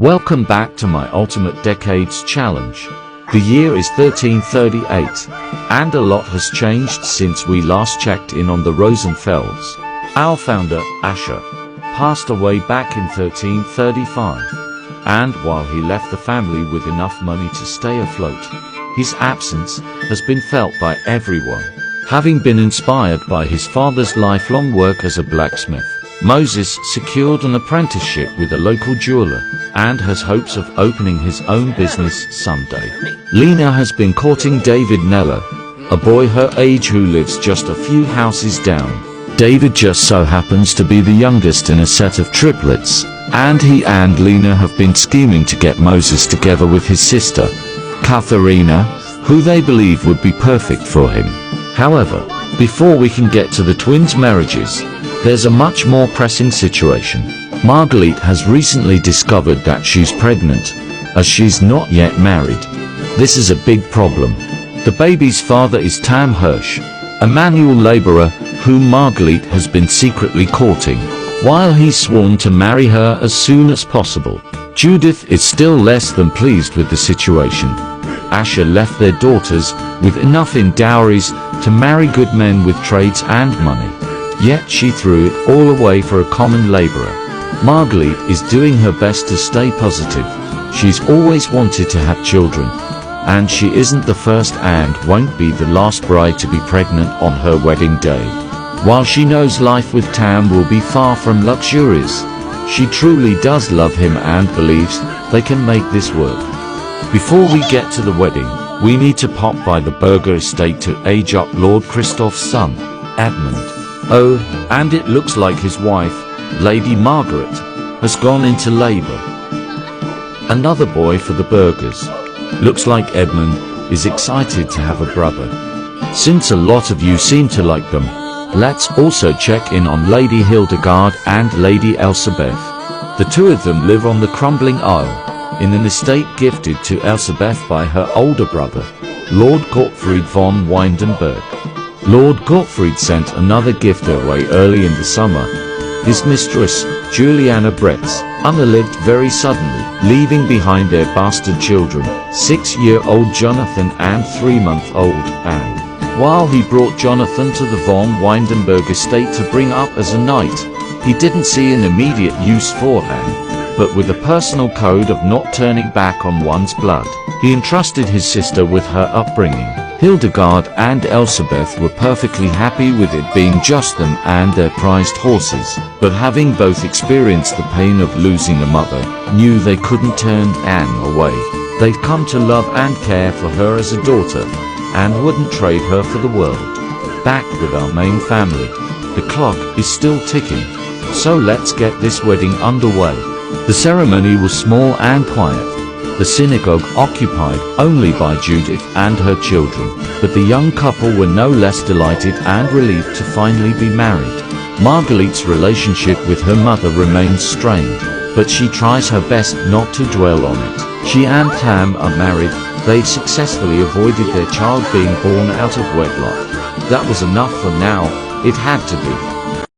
Welcome back to my Ultimate Decades Challenge. The year is 1338, and a lot has changed since we last checked in on the Rosenfelds. Our founder, Asher, passed away back in 1335, and while he left the family with enough money to stay afloat, his absence has been felt by everyone. Having been inspired by his father's lifelong work as a blacksmith, Moses secured an apprenticeship with a local jeweler and has hopes of opening his own business someday. Lena has been courting David Neller, a boy her age who lives just a few houses down. David just so happens to be the youngest in a set of triplets, and he and Lena have been scheming to get Moses together with his sister, Katharina, who they believe would be perfect for him. However, before we can get to the twins' marriages, there's a much more pressing situation. Marguerite has recently discovered that she's pregnant, as she's not yet married. This is a big problem. The baby's father is Tam Hirsch, a manual laborer whom Marguerite has been secretly courting, while he's sworn to marry her as soon as possible. Judith is still less than pleased with the situation. Asher left their daughters with enough in dowries to marry good men with trades and money. Yet she threw it all away for a common laborer. Marguerite is doing her best to stay positive. She's always wanted to have children, and she isn't the first and won't be the last bride to be pregnant on her wedding day. While she knows life with Tam will be far from luxurious, she truly does love him and believes they can make this work. Before we get to the wedding, we need to pop by the Berger estate to age up Lord Christoph's son, Edmund. Oh, and it looks like his wife, Lady Margaret, has gone into labor. Another boy for the Bergers. Looks like Edmund is excited to have a brother. Since a lot of you seem to like them, let's also check in on Lady Hildegard and Lady Elsabeth. The two of them live on the Crumbling Isle, in an estate gifted to Elsabeth by her older brother, Lord Gottfried von Windenburg. Lord Gottfried sent another gift away early in the summer. His mistress, Juliana Bretz, unalived very suddenly, leaving behind their bastard children, 6-year-old Jonathan and 3-month-old Anne. While he brought Jonathan to the von Windenburg estate to bring up as a knight, he didn't see an immediate use for Anne, but with a personal code of not turning back on one's blood, he entrusted his sister with her upbringing. Hildegard and Elsabeth were perfectly happy with it being just them and their prized horses, but having both experienced the pain of losing a mother, knew they couldn't turn Anne away. They'd come to love and care for her as a daughter, and wouldn't trade her for the world. Back with our main family. The clock is still ticking, so let's get this wedding underway. The ceremony was small and quiet. The synagogue occupied only by Judith and her children, but the young couple were no less delighted and relieved to finally be married. Marguerite's relationship with her mother remains strained, but she tries her best not to dwell on it. She and Tam are married. They've successfully avoided their child being born out of wedlock. That was enough for now. It had to be.